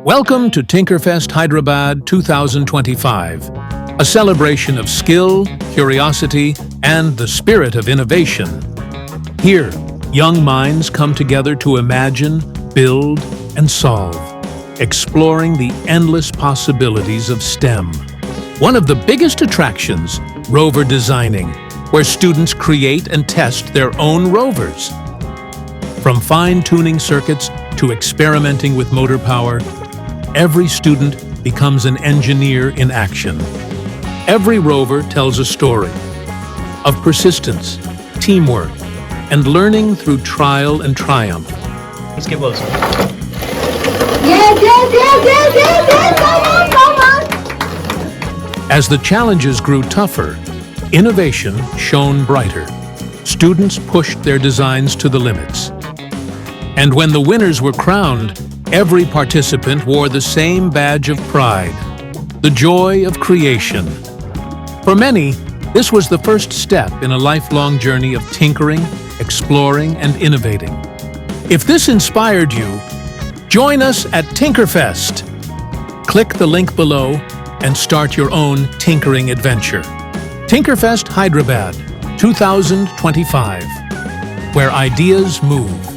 Welcome to TinkerFest Hyderabad 2025, a celebration of skill, curiosity, and the spirit of innovation. Here, young minds come together to imagine, build, and solve, exploring the endless possibilities of STEM. One of the biggest attractions, rover designing, where students create and test their own rovers. From fine-tuning circuits to experimenting with motor power, every student becomes an engineer in action. Every rover tells a story of persistence, teamwork, and learning through trial and triumph. Let's get closer. Yes, come on. As the challenges grew tougher, innovation shone brighter. Students pushed their designs to the limits. And when the winners were crowned, every participant wore the same badge of pride, the joy of creation. For many, this was the first step in a lifelong journey of tinkering, exploring, and innovating. If this inspired you, join us at TinkerFest. Click the link below and start your own tinkering adventure. TinkerFest Hyderabad 2025, where ideas move.